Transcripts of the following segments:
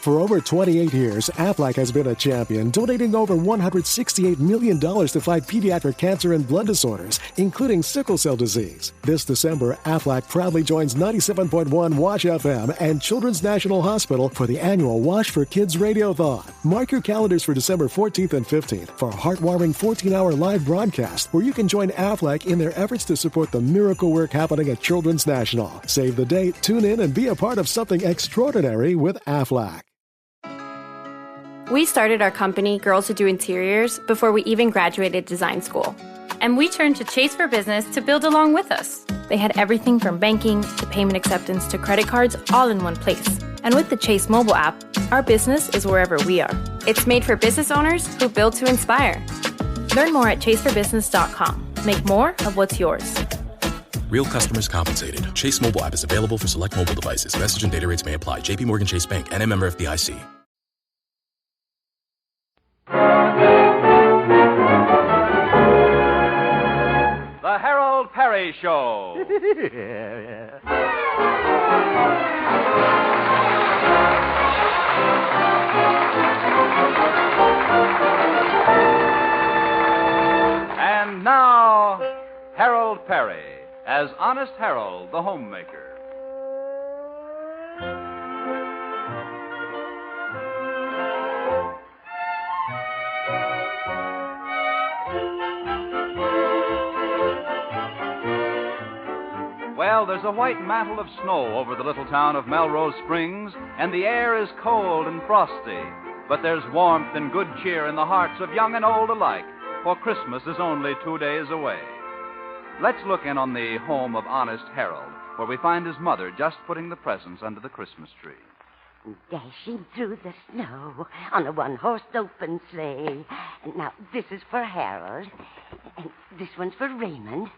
For over 28 years, Aflac has been a champion, donating over $168 million to fight pediatric cancer and blood disorders, including sickle cell disease. This December, Aflac proudly joins 97.1 Wash FM and Children's National Hospital for the annual Wash for Kids Radiothon. Mark your calendars for December 14th and 15th for a heartwarming 14-hour live broadcast where you can join Aflac in their efforts to support the miracle work happening at Children's National. Save the date, tune in, and be a part of something extraordinary with Aflac. We started our company, Girls Who Do Interiors, before we even graduated design school. And we turned to Chase for Business to build along with us. They had everything from banking to payment acceptance to credit cards all in one place. And with the Chase mobile app, our business is wherever we are. It's made for business owners who build to inspire. Learn more at chaseforbusiness.com. Make more of what's yours. Real customers compensated. Chase mobile app is available for select mobile devices. Message and data rates may apply. JP Morgan Chase Bank and a member FDIC. The Harold Perry Show. And now, Harold Perry as Honest Harold, the homemaker. Well, there's a white mantle of snow over the little town of Melrose Springs, and the air is cold and frosty. But there's warmth and good cheer in the hearts of young and old alike, for Christmas is only 2 days away. Let's look in on the home of Honest Harold, where we find his mother just putting the presents under the Christmas tree. Dashing through the snow on a one-horse open sleigh. And now, this is for Harold, and this one's for Raymond.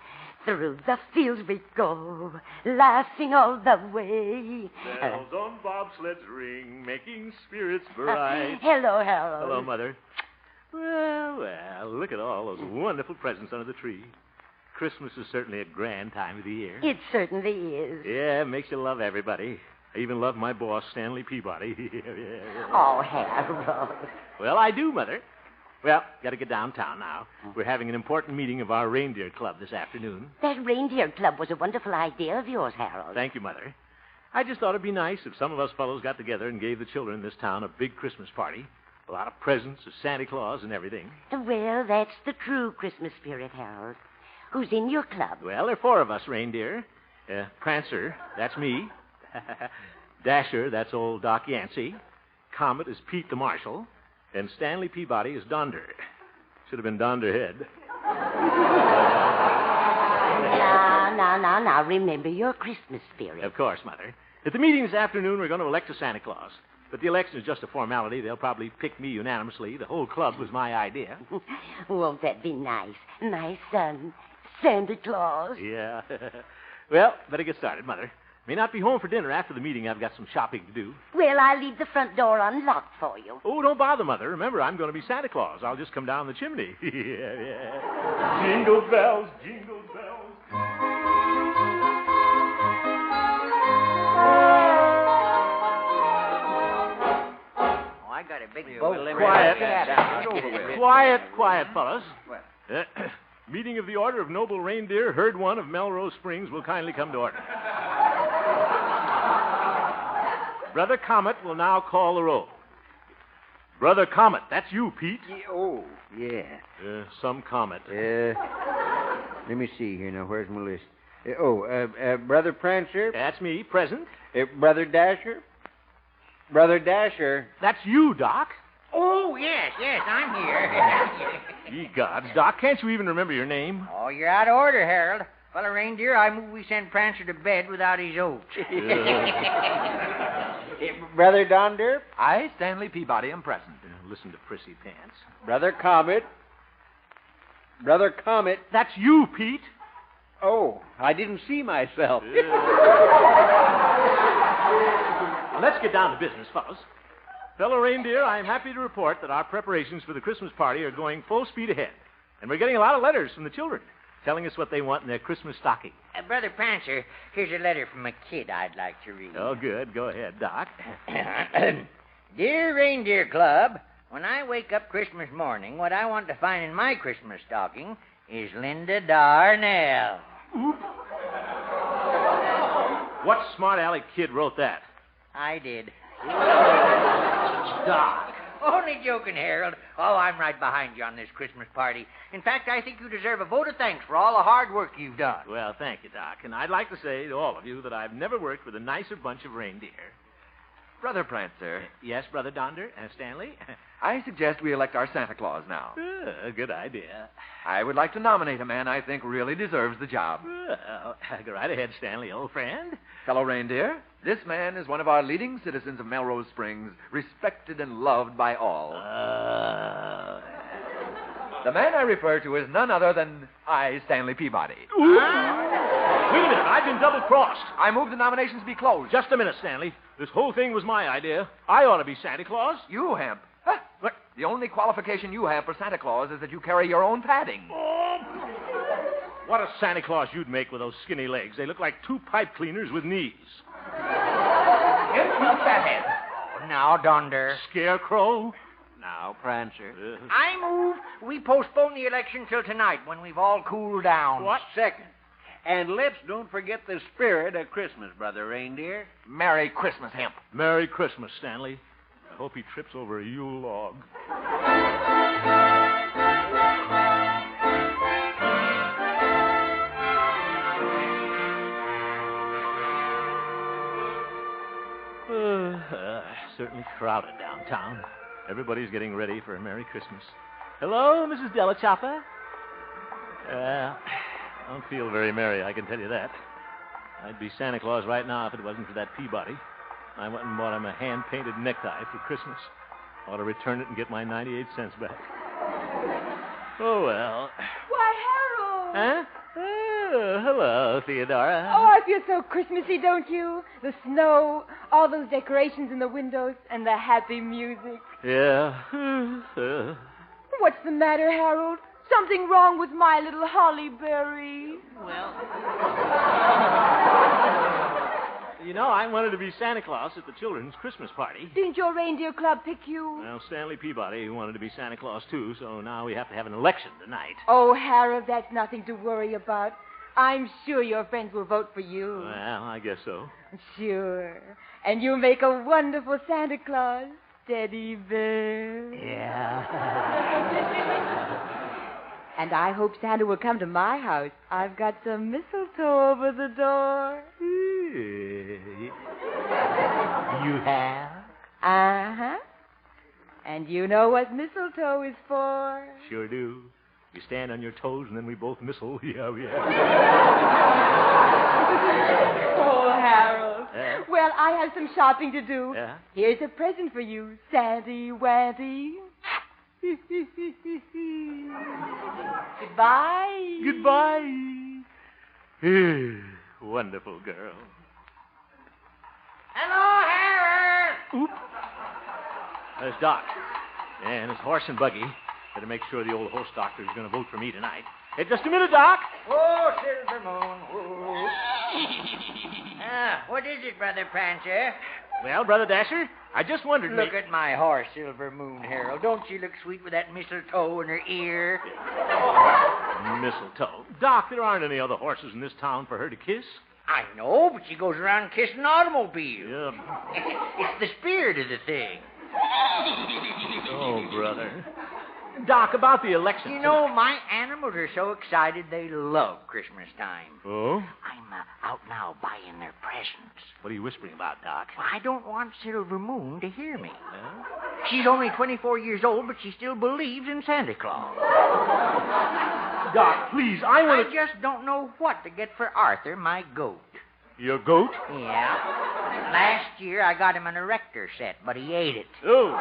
Through the fields we go, laughing all the way. Bells on bobsleds ring, making spirits bright. Hello, Harold. Hello, Mother. Well, look at all those wonderful presents under the tree. Christmas is certainly a grand time of the year. It certainly is. Yeah, it makes you love everybody. I even love my boss, Stanley Peabody. Oh, Harold. Well, I do, Mother. Well, got to get downtown now. We're having an important meeting of our reindeer club this afternoon. That reindeer club was a wonderful idea of yours, Harold. Thank you, Mother. I just thought it'd be nice if some of us fellows got together and gave the children in this town a big Christmas party. A lot of presents, a Santa Claus, and everything. Well, that's the true Christmas spirit, Harold. Who's in your club? Well, there are 4 of us reindeer. Prancer, that's me. Dasher, that's old Doc Yancey. Comet is Pete the Marshal. And Stanley Peabody is Donder. Should have been Donderhead. Now, remember your Christmas spirit. Of course, Mother. At the meeting this afternoon, we're going to elect a Santa Claus. But the election is just a formality. They'll probably pick me unanimously. The whole club was my idea. Won't that be nice? My son, Santa Claus. Yeah. Well, better get started, Mother. May not be home for dinner after the meeting. I've got some shopping to do. Well, I'll leave the front door unlocked for you. Oh, don't bother, Mother. Remember, I'm going to be Santa Claus. I'll just come down the chimney. Yeah. Jingle bells, jingle bells. Oh, I got a big Quiet. Quiet, fellas. Meeting of the Order of Noble Reindeer, Herd 1 of Melrose Springs will kindly come to order. Brother Comet will now call the roll. Brother Comet, that's you, Pete. Yeah. Some Comet. Let me see here now. Where's my list? Brother Prancer. That's me, present. Brother Dasher. Brother Dasher. That's you, Doc. Oh, yes, I'm here. Ye gods, Doc, can't you even remember your name? Oh, you're out of order, Harold. Fellow reindeer, I move we send Prancer to bed without his oats. Brother Donder? I, Stanley Peabody, am present. Listen to Prissy Pants. Brother Comet? Brother Comet? That's you, Pete. Oh, I didn't see myself. Now, let's get down to business, fellas. Fellow reindeer, I am happy to report that our preparations for the Christmas party are going full speed ahead. And we're getting a lot of letters from the children telling us what they want in their Christmas stocking. Brother Prancer, here's a letter from a kid I'd like to read. Oh, good. Go ahead, Doc. Dear Reindeer Club, when I wake up Christmas morning, what I want to find in my Christmas stocking is Linda Darnell. What smart aleck kid wrote that? I did. Doc. Only joking, Harold. Oh, I'm right behind you on this Christmas party. In fact, I think you deserve a vote of thanks for all the hard work you've done. Well, thank you, Doc. And I'd like to say to all of you that I've never worked with a nicer bunch of reindeer. Brother Prancer. Yes, Brother Donder? Stanley? I suggest we elect our Santa Claus now. Good idea. I would like to nominate a man I think really deserves the job. Well, go right ahead, Stanley, old friend. Fellow reindeer, this man is one of our leading citizens of Melrose Springs, respected and loved by all. The man I refer to is none other than I, Stanley Peabody. Wait a minute, I've been double-crossed. I move the nominations be closed. Just a minute, Stanley. This whole thing was my idea. I ought to be Santa Claus. You, Hemp? Huh? Look, the only qualification you have for Santa Claus is that you carry your own padding. Oh. What a Santa Claus you'd make with those skinny legs. They look like two pipe cleaners with knees. Fathead. Now, Donder. Scarecrow. Now, Prancer. I move we postpone the election till tonight when we've all cooled down. What? Second. And let's don't forget the spirit of Christmas, Brother Reindeer. Merry Christmas, Hemp. Merry Christmas, Stanley. I hope he trips over a Yule log. Certainly crowded downtown. Everybody's getting ready for a Merry Christmas. Hello, Mrs. Delachopper? I don't feel very merry, I can tell you that. I'd be Santa Claus right now if it wasn't for that Peabody. I went and bought him a hand-painted necktie for Christmas. Ought to return it and get my 98 cents back. Oh, well. Why, Harold! Huh? Oh, hello, Theodora. Oh, I feel so Christmassy, don't you? The snow, all those decorations in the windows, and the happy music. Yeah. What's the matter, Harold? Something wrong with my little holly berry? Well, You know, I wanted to be Santa Claus at the children's Christmas party. Didn't your reindeer club pick you? Well, Stanley Peabody wanted to be Santa Claus, too, so now we have to have an election tonight. Oh, Harold, that's nothing to worry about. I'm sure your friends will vote for you. Well, I guess so. Sure. And you'll make a wonderful Santa Claus, Teddy Bear. yeah. And I hope Santa will come to my house. I've got some mistletoe over the door. You have? Uh-huh. And you know what mistletoe is for? Sure do. You stand on your toes and then we both mistle. Yeah. Oh, Harold. Yeah? Well, I have some shopping to do. Yeah? Here's a present for you, Santy Wanty. Goodbye. Goodbye. Wonderful girl. Hello, Harold! Oop. There's Doc. And his horse and buggy. Better make sure the old horse doctor is going to vote for me tonight. Hey, just a minute, Doc. Oh, Silver Moon. Whoa. What is it, Brother Prancer? Well, Brother Dasher, I just wondered... Look at my horse, Silver Moon, Harold. Don't she look sweet with that mistletoe in her ear? Mistletoe. Doc, there aren't any other horses in this town for her to kiss. I know, but she goes around kissing automobiles. Yeah. It's the spirit of the thing. Oh, brother. Doc, about the election. You know, my animals are so excited they love Christmas time. Oh? I'm out now buying their presents. What are you whispering about, Doc? Well, I don't want Silver Moon to hear me. Huh? She's only 24 years old, but she still believes in Santa Claus. Doc, please, I want I just don't know what to get for Arthur, my goat. Your goat? Yeah. Last year, I got him an erector set, but he ate it. Oh.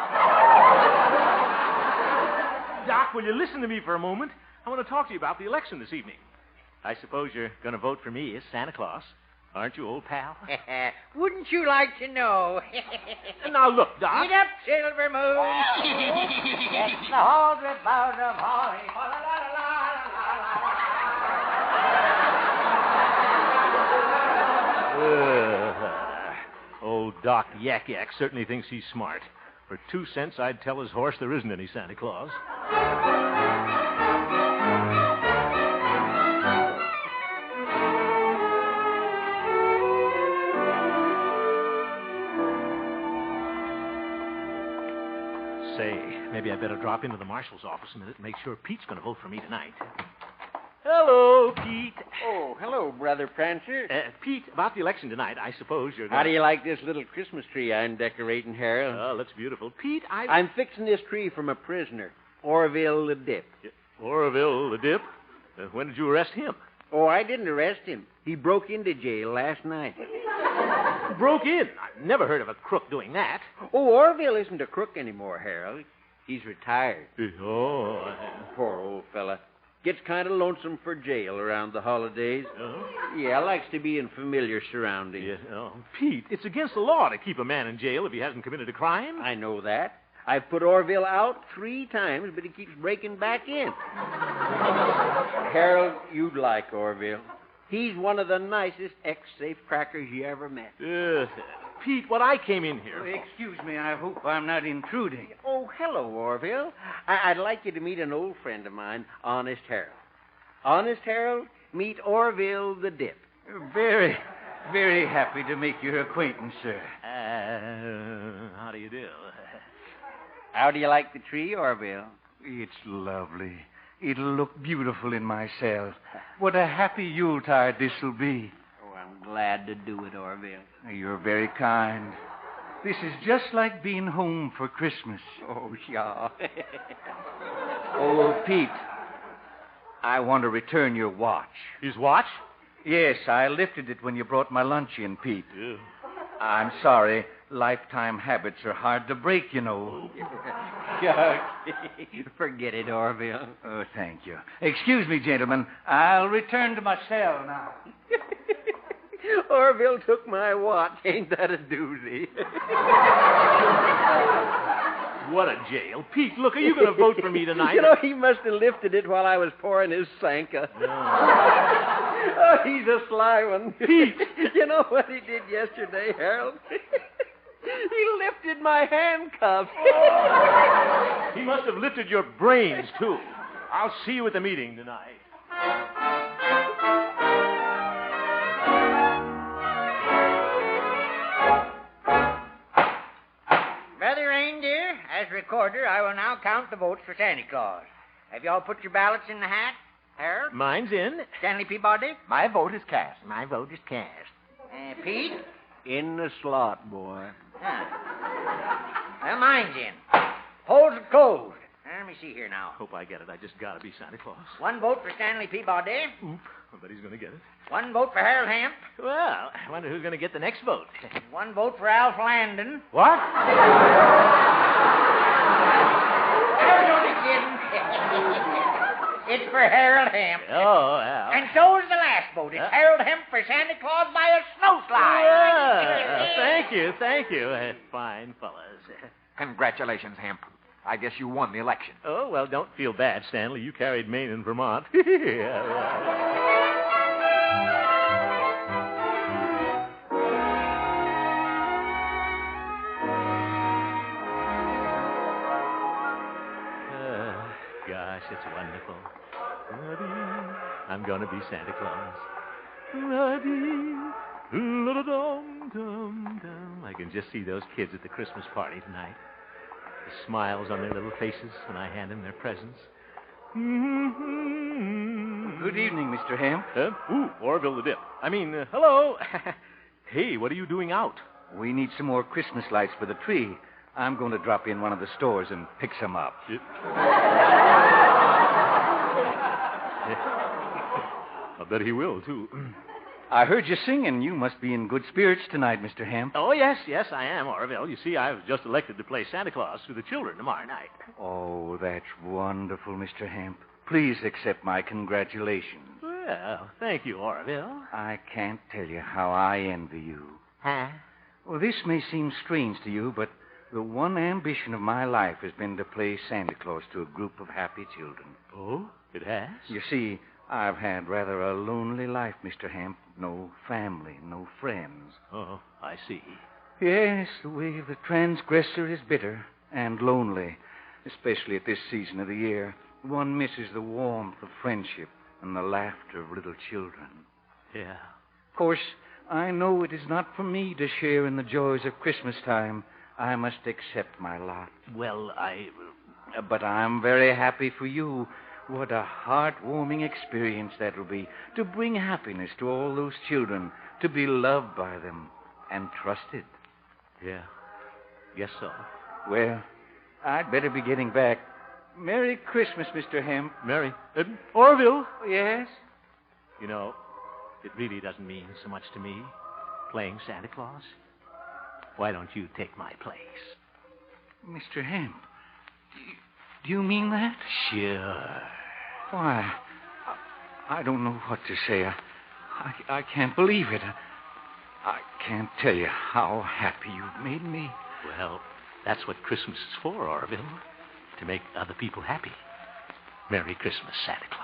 Doc, will you listen to me for a moment? I want to talk to you about the election this evening. I suppose you're going to vote for me as Santa Claus. Aren't you, old pal? Wouldn't you like to know? Now, look, Doc. Get up, Silver Moon. Get the whole about of holly. Old Doc Yak Yak certainly thinks he's smart. For 2 cents, I'd tell his horse there isn't any Santa Claus. Say, maybe I better drop into the marshal's office a minute and make sure Pete's going to vote for me tonight. Hello, Pete. Oh, hello, Brother Prancer. Pete, about the election tonight, I suppose you're going How do you like this little Christmas tree I'm decorating, Harold? Oh, that's beautiful. Pete, I'm fixing this tree from a prisoner, Orville the Dip. Orville the Dip? When did you arrest him? Oh, I didn't arrest him. He broke into jail last night. Broke in? I've never heard of a crook doing that. Oh, Orville isn't a crook anymore, Harold. He's retired. Oh. Poor old fella. Gets kind of lonesome for jail around the holidays. Oh? Yeah, likes to be in familiar surroundings. Yeah. Oh, Pete, it's against the law to keep a man in jail if he hasn't committed a crime. I know that. I've put Orville out 3 times, but he keeps breaking back in. Harold, you'd like Orville. He's one of the nicest ex-safecrackers you ever met. Pete, what I came in here... Excuse me, I hope I'm not intruding. Oh, hello, Orville. I'd like you to meet an old friend of mine, Honest Harold. Honest Harold, meet Orville the Dip. Very, very happy to make your acquaintance, sir. How do you do? How do you like the tree, Orville? It's lovely. It'll look beautiful in my cell. What a happy Yuletide this'll be. Oh, I'm glad to do it, Orville. You're very kind. This is just like being home for Christmas. Oh, yeah. Oh, Pete, I want to return your watch. His watch? Yes, I lifted it when you brought my lunch in, Pete. Yeah. I'm sorry. Lifetime habits are hard to break, you know. Forget it, Orville. Oh, thank you. Excuse me, gentlemen. I'll return to my cell now. Orville took my watch. Ain't that a doozy? What a jail. Pete, look, are you going to vote for me tonight? You know, he must have lifted it while I was pouring his Sanka. Oh, he's a sly one. Pete! You know what he did yesterday, Harold? He lifted my handcuffs. Oh. He must have lifted your brains, too. I'll see you at the meeting tonight. Brother Reindeer, as recorder, I will now count the votes for Santa Claus. Have you all put your ballots in the hat? Harold? Mine's in. Stanley Peabody? My vote is cast. My vote is cast. Pete? In the slot, boy. Well, mine's in. Polls are closed. Let me see here now. Hope I get it. I just gotta be Santa Claus. 1 vote for Stanley Peabody. Oop. I bet he's gonna get it. 1 vote for Harold Hemp. Well, I wonder who's gonna get the next vote. 1 vote for Alf Landon. What? I was only kidding. It's for Harold Hemp. Oh, Al. And so's the last vote. It's Harold Hemp for Santa Claus by a snowslide. Yeah. Thank you. Fine fellas. Congratulations, Hemp. I guess you won the election. Oh, well, don't feel bad, Stanley. You carried Maine and Vermont. Gosh, it's wonderful. I'm going to be Santa Claus. I can just see those kids at the Christmas party tonight. The smiles on their little faces when I hand them their presents. Good evening, Mr. Hemp. Orville the Dip. Hello. Hey, what are you doing out? We need some more Christmas lights for the tree. I'm going to drop in one of the stores and pick some up. I bet he will, too. I heard you singing. You must be in good spirits tonight, Mr. Hemp. Oh, yes, I am, Orville. You see, I was just elected to play Santa Claus to the children tomorrow night. Oh, that's wonderful, Mr. Hemp. Please accept my congratulations. Well, thank you, Orville. I can't tell you how I envy you. Huh? Well, this may seem strange to you, but the one ambition of my life has been to play Santa Claus to a group of happy children. Oh, it has? You see, I've had rather a lonely life, Mr. Hemp. No family, no friends. Oh, I see. Yes, the way of the transgressor is bitter. and lonely, especially at this season of the year. One misses the warmth of friendship and the laughter of little children. Yeah. Of course, I know it is not for me to share in the joys of Christmas time. I must accept my lot. Well, But I'm very happy for you. What a heartwarming experience that will be, to bring happiness to all those children, to be loved by them and trusted. Yeah. Guess so. Well, I'd better be getting back. Merry Christmas, Mr. Hemp. Merry. Orville? Yes? You know, it really doesn't mean so much to me, playing Santa Claus. Why don't you take my place? Mr. Hemp, do you mean that? Sure. Why, I don't know what to say. I can't believe it. I can't tell you how happy you've made me. Well, that's what Christmas is for, Orville. To make other people happy. Merry Christmas, Santa Claus.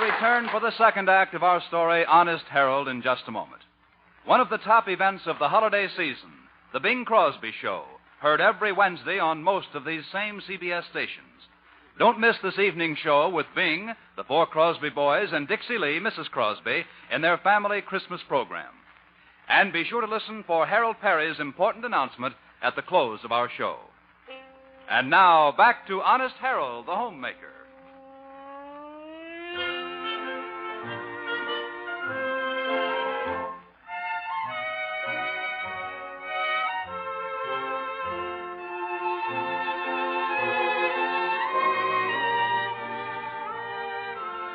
Return for the second act of our story, Honest Harold, in just a moment. One of the top events of the holiday season, the Bing Crosby Show, heard every Wednesday on most of these same CBS stations. Don't miss this evening's show with Bing, the four Crosby boys, and Dixie Lee, Mrs. Crosby, in their family Christmas program. And be sure to listen for Harold Perry's important announcement at the close of our show. And now, back to Honest Harold, the homemaker.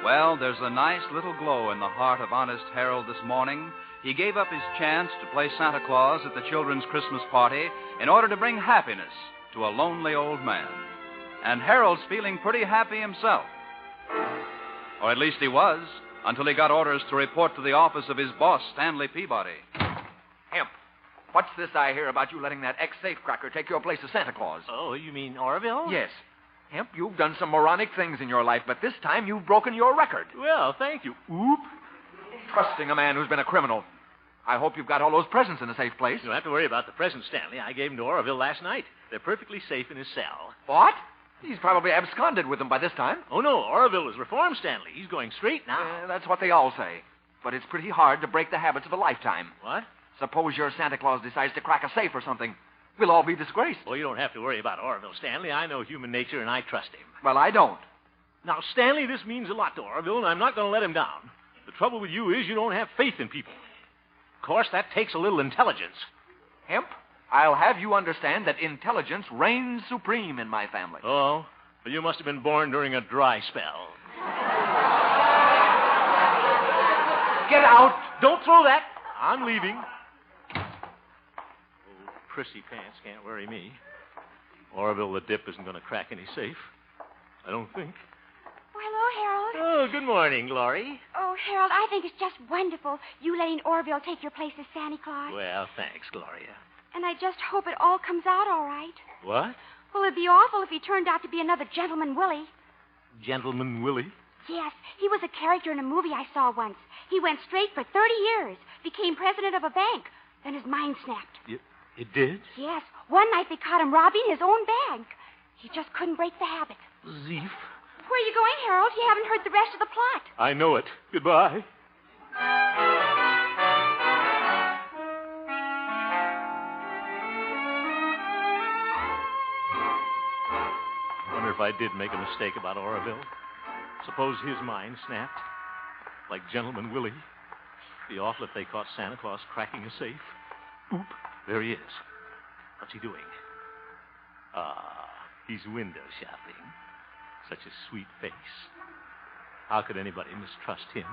Well, there's a nice little glow in the heart of Honest Harold this morning. He gave up his chance to play Santa Claus at the children's Christmas party in order to bring happiness to a lonely old man. And Harold's feeling pretty happy himself. Or at least he was, until he got orders to report to the office of his boss, Stanley Peabody. Hemp, what's this I hear about you letting that ex-safecracker take your place as Santa Claus? Oh, you mean Orville? Yes. Hemp, you've done some moronic things in your life, but this time you've broken your record. Well, thank you. Oop. Trusting a man who's been a criminal. I hope you've got all those presents in a safe place. You don't have to worry about the presents, Stanley. I gave them to Orville last night. They're perfectly safe in his cell. What? He's probably absconded with them by this time. Oh, no. Orville is reformed, Stanley. He's going straight now. That's what they all say. But it's pretty hard to break the habits of a lifetime. What? Suppose your Santa Claus decides to crack a safe or something. We'll all be disgraced. Well, you don't have to worry about Orville, Stanley. I know human nature, and I trust him. Well, I don't. Now, Stanley, this means a lot to Orville, and I'm not going to let him down. The trouble with you is you don't have faith in people. Of course, that takes a little intelligence. Hemp, I'll have you understand that intelligence reigns supreme in my family. Oh? Well, you must have been born during a dry spell. Get out! Don't throw that! I'm leaving. Prissy pants can't worry me. Orville the Dip isn't going to crack any safe. I don't think. Well, hello, Harold. Oh, good morning, Glory. Oh, Harold, I think it's just wonderful you letting Orville take your place as Santa Claus. Well, thanks, Gloria. And I just hope it all comes out all right. What? Well, it'd be awful if he turned out to be another Gentleman Willie. Gentleman Willie? Yes, he was a character in a movie I saw once. He went straight for 30 years, became president of a bank. Then his mind snapped. It did? Yes. One night they caught him robbing his own bank. He just couldn't break the habit. Zeef. Where are you going, Harold? You haven't heard the rest of the plot. I know it. Goodbye. Wonder if I did make a mistake about Orville. Suppose his mind snapped. Like Gentleman Willie. Be awful if they caught Santa Claus cracking a safe. Oop. There he is. What's he doing? He's window shopping. Such a sweet face. How could anybody mistrust him?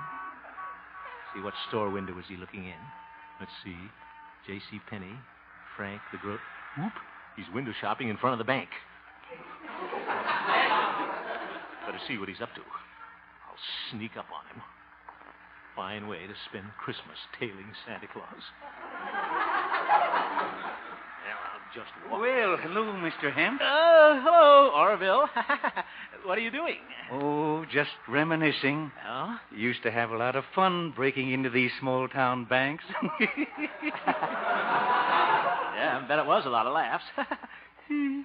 See, what store window was he looking in? Let's see. J.C. Penney, Frank the Grocer. Whoop! He's window shopping in front of the bank. Better see what he's up to. I'll sneak up on him. Fine way to spend Christmas tailing Santa Claus. I'll just walk. Well, hello, Mr. Hemp. Hello, Orville. What are you doing? Oh, just reminiscing. Oh? Used to have a lot of fun breaking into these small-town banks. Yeah, I bet it was a lot of laughs. You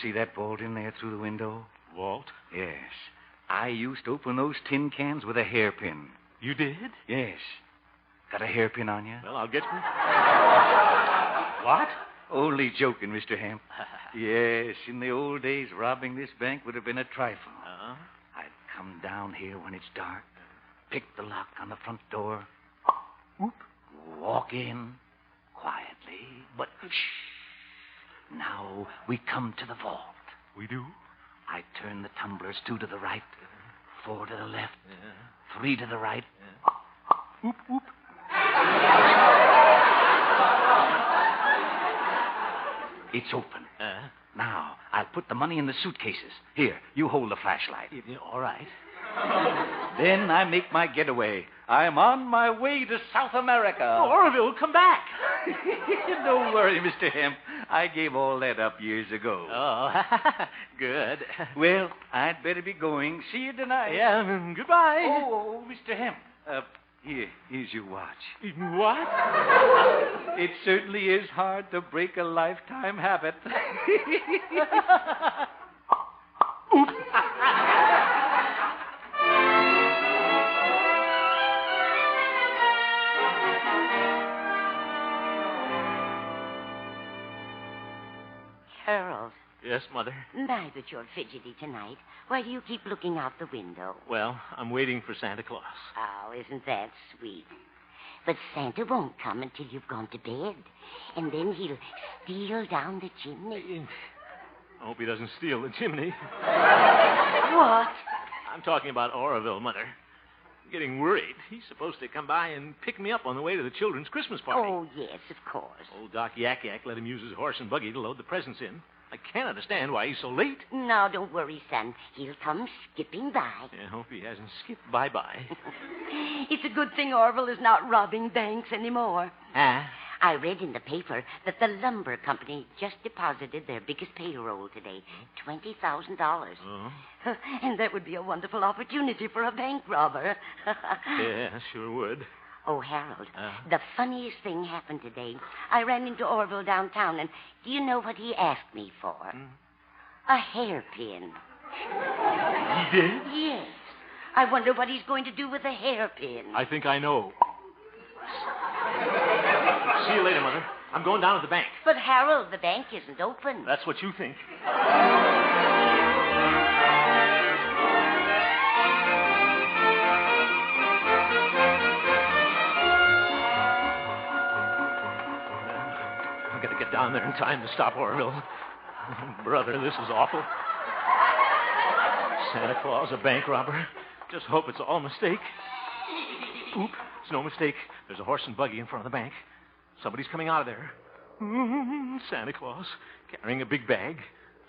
see that vault in there through the window? Vault? Yes. I used to open those tin cans with a hairpin. You did? Yes. Got a hairpin on you? Well, I'll get... What? Only joking, Mr. Hemp. Yes, in the old days, robbing this bank would have been a trifle. I'd come down here when it's dark, pick the lock on the front door, whoop, walk in quietly, but shh. Now we come to the vault. We do? I turn the tumblers 2 to the right, 4 to the left, 3 to the right. Whoop, whoop. It's open. Now, I'll put the money in the suitcases. Here, you hold the flashlight. All right. Then I make my getaway. I'm on my way to South America. Orville, come back. Don't worry, Mr. Hemp. I gave all that up years ago. Oh, good. Well, I'd better be going. See you tonight. Yeah, goodbye. Oh, Mr. Hemp. Here's your watch. What? It certainly is hard to break a lifetime habit. Oops. Harold. Yes, Mother? My, but you're fidgety tonight. Why do you keep looking out the window? Well, I'm waiting for Santa Claus. Oh, isn't that sweet? But Santa won't come until you've gone to bed. And then he'll steal down the chimney. I hope he doesn't steal the chimney. What? I'm talking about Oroville, Mother. I'm getting worried. He's supposed to come by and pick me up on the way to the children's Christmas party. Oh, yes, of course. Old Doc Yak Yak let him use his horse and buggy to load the presents in. I can't understand why he's so late. Now, don't worry, son. He'll come skipping by. I hope he hasn't skipped bye-bye. It's a good thing Orville is not robbing banks anymore. Ah? I read in the paper that the lumber company just deposited their biggest payroll today, $20,000. Oh? And that would be a wonderful opportunity for a bank robber. Yeah, sure would. Oh, Harold, the funniest thing happened today. I ran into Orville downtown, and do you know what he asked me for? A hairpin. He did? Yes. I wonder what he's going to do with a hairpin. I think I know. See you later, Mother. I'm going down to the bank. But, Harold, the bank isn't open. That's what you think. I've got to get down there in time to stop Orville. Brother, this is awful. Santa Claus, a bank robber. Just hope it's all a mistake. Oop, it's no mistake. There's a horse and buggy in front of the bank. Somebody's coming out of there. Santa Claus, carrying a big bag.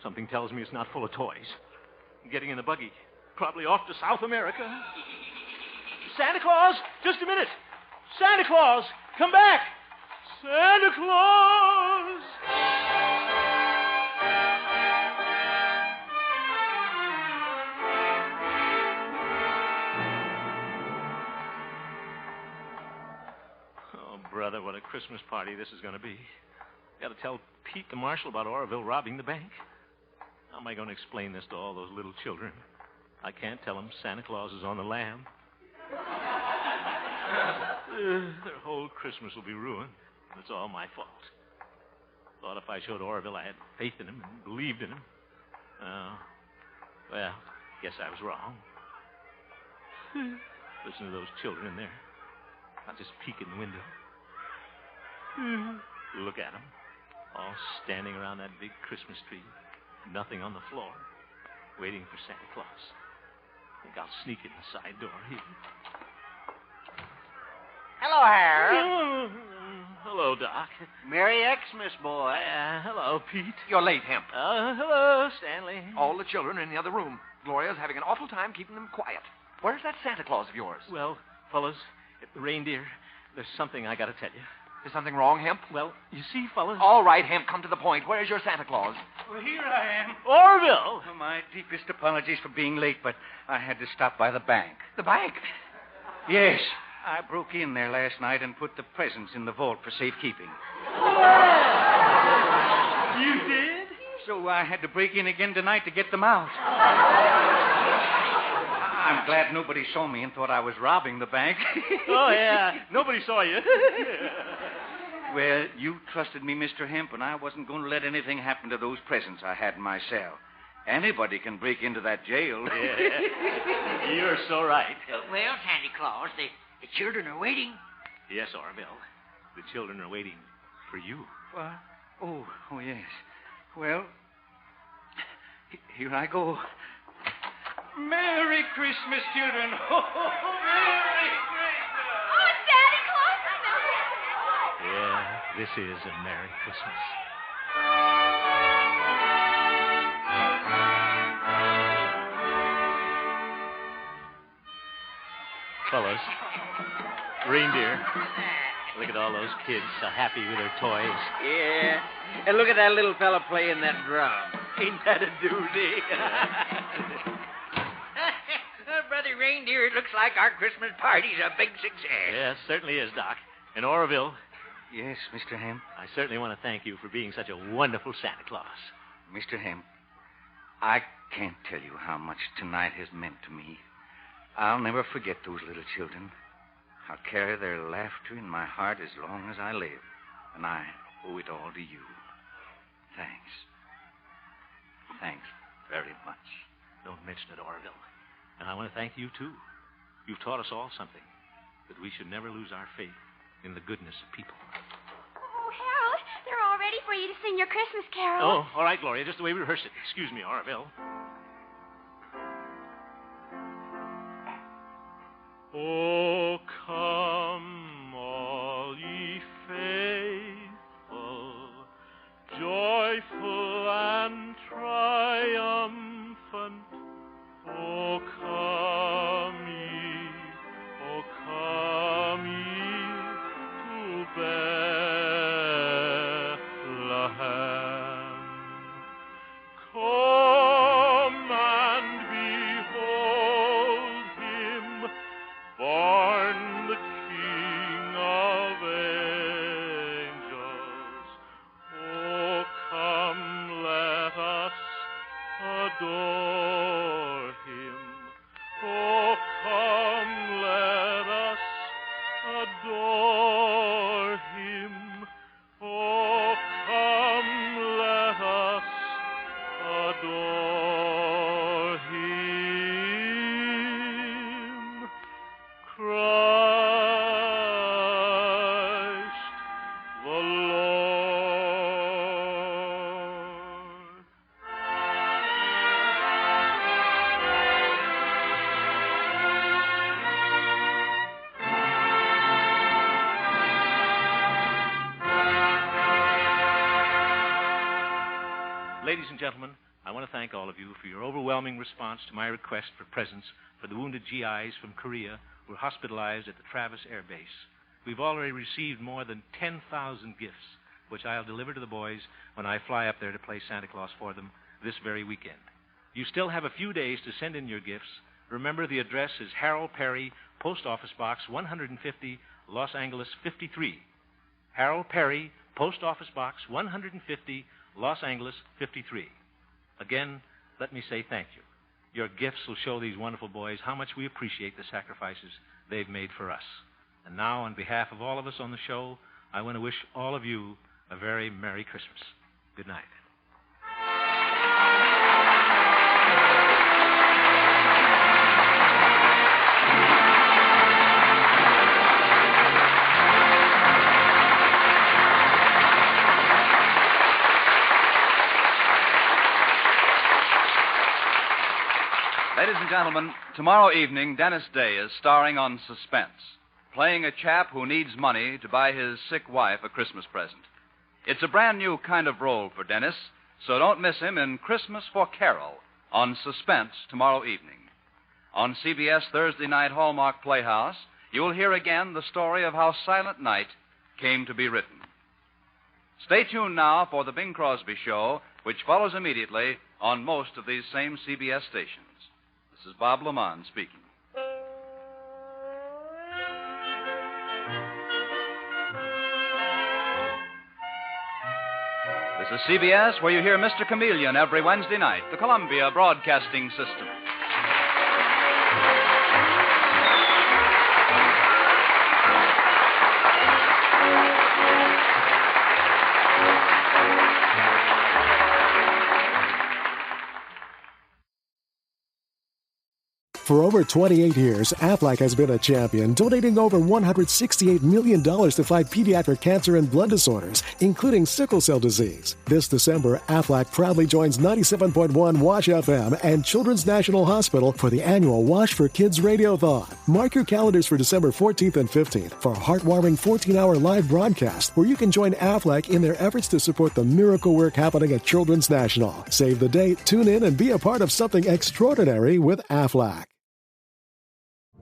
Something tells me it's not full of toys. Getting in the buggy. Probably off to South America. Santa Claus, just a minute. Santa Claus, come back. Santa Claus! Oh, brother, what a Christmas party this is going to be. Got to tell Pete the marshal about Oroville robbing the bank. How am I going to explain this to all those little children? I can't tell them Santa Claus is on the lam. Their whole Christmas will be ruined. It's all my fault. Thought if I showed Orville I had faith in him and believed in him. Well, guess I was wrong. Listen to those children in there. I'll just peek in the window. Look at them. All standing around that big Christmas tree. Nothing on the floor. Waiting for Santa Claus. Think I'll sneak in the side door here. Hello, Harold. Hello, Doc. Merry Xmas, boy. Hello, Pete. You're late, Hemp. Hello, Stanley. All the children are in the other room. Gloria's having an awful time keeping them quiet. Where's that Santa Claus of yours? Well, fellas, the reindeer, there's something I got to tell you. Is something wrong, Hemp? Well, you see, fellas... All right, Hemp, come to the point. Where's your Santa Claus? Well, here I am. Orville! Oh, my deepest apologies for being late, but I had to stop by the bank. The bank? Yes. I broke in there last night and put the presents in the vault for safekeeping. You did? So I had to break in again tonight to get them out. I'm glad nobody saw me and thought I was robbing the bank. Oh, yeah. Nobody saw you. Well, you trusted me, Mr. Hemp, and I wasn't going to let anything happen to those presents I had in my cell. Anybody can break into that jail. Yeah. You're so right. Well, Santa Claus, the children are waiting. Yes, Orville. The children are waiting for you. What? Oh, yes. Well, here I go. Merry Christmas, children. Oh, Merry Christmas. Oh, Santa Claus! Yeah, this is a Merry Christmas. Fellas, reindeer. Look at all those kids so happy with their toys. Yeah. And look at that little fella playing that drum. Ain't that a doozy? Brother Reindeer, it looks like our Christmas party's a big success. Yes, certainly is, Doc. And Orville. Yes, Mr. Hemp. I certainly want to thank you for being such a wonderful Santa Claus. Mr. Hemp, I can't tell you how much tonight has meant to me. I'll never forget those little children. I'll carry their laughter in my heart as long as I live. And I owe it all to you. Thanks. Thanks very much. Don't mention it, Orville. And I want to thank you, too. You've taught us all something. That we should never lose our faith in the goodness of people. Oh, Harold, they're all ready for you to sing your Christmas carol. Oh, all right, Gloria. Just the way we rehearsed it. Excuse me, Orville. Oh, come, all ye faithful, joyful and triumphant. Oh, come ye to Bethlehem. Come and behold him, born the King of angels. Oh, come, let us adore him. Oh, come, let us adore him. Oh, come, let us adore him. Christ the Lord. Ladies and gentlemen, I want to thank all of you for your overwhelming response to my request for presents for the wounded GIs from Korea who were hospitalized at the Travis Air Base. We've already received more than 10,000 gifts, which I'll deliver to the boys when I fly up there to play Santa Claus for them this very weekend. You still have a few days to send in your gifts. Remember, the address is Harold Perry, Post Office Box 150, Los Angeles 53. Harold Perry, Post Office Box 150, Los Angeles 53. Again, let me say thank you. Your gifts will show these wonderful boys how much we appreciate the sacrifices they've made for us. And now, on behalf of all of us on the show, I want to wish all of you a very Merry Christmas. Good night. Ladies and gentlemen, tomorrow evening, Dennis Day is starring on Suspense, playing a chap who needs money to buy his sick wife a Christmas present. It's a brand new kind of role for Dennis, so don't miss him in Christmas for Carol on Suspense tomorrow evening. On CBS Thursday night Hallmark Playhouse, you'll hear again the story of how Silent Night came to be written. Stay tuned now for The Bing Crosby Show, which follows immediately on most of these same CBS stations. This is Bob Lamont speaking. This is CBS, where you hear Mr. Chameleon every Wednesday night, the Columbia Broadcasting System. For over 28 years, Aflac has been a champion, donating over $168 million to fight pediatric cancer and blood disorders, including sickle cell disease. This December, Aflac proudly joins 97.1 Wash FM and Children's National Hospital for the annual Wash for Kids Radiothon. Mark your calendars for December 14th and 15th for a heartwarming 14-hour live broadcast where you can join Aflac in their efforts to support the miracle work happening at Children's National. Save the date, tune in, and be a part of something extraordinary with Aflac.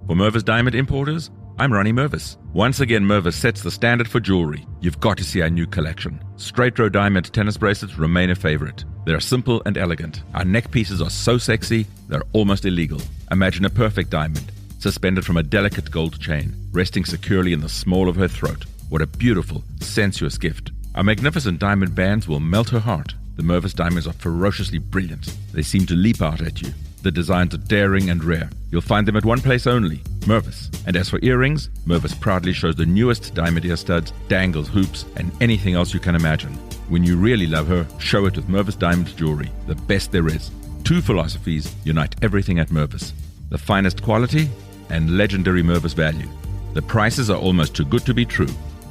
For Mervis Diamond Importers, I'm Ronnie Mervis. Once again, Mervis sets the standard for jewelry. You've got to see our new collection. Straight row diamond tennis bracelets remain a favorite. They're simple and elegant. Our neck pieces are so sexy, they're almost illegal. Imagine a perfect diamond, suspended from a delicate gold chain, resting securely in the small of her throat. What a beautiful, sensuous gift. Our magnificent diamond bands will melt her heart. The Mervis diamonds are ferociously brilliant. They seem to leap out at you. The designs are daring and rare. You'll find them at one place only, Mervis. And as for earrings, Mervis proudly shows the newest diamond ear studs, dangles, hoops, and anything else you can imagine. When you really love her, show it with Mervis Diamond Jewelry, the best there is. Two philosophies unite everything at Mervis. The finest quality and legendary Mervis value. The prices are almost too good to be true.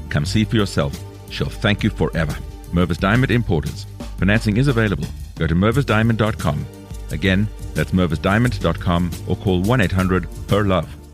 Come see for yourself. She'll thank you forever. Mervis Diamond Importers. Financing is available. Go to mervisdiamond.com. Again, that's mervisdiamond.com or call 1-800-PER-LOVE.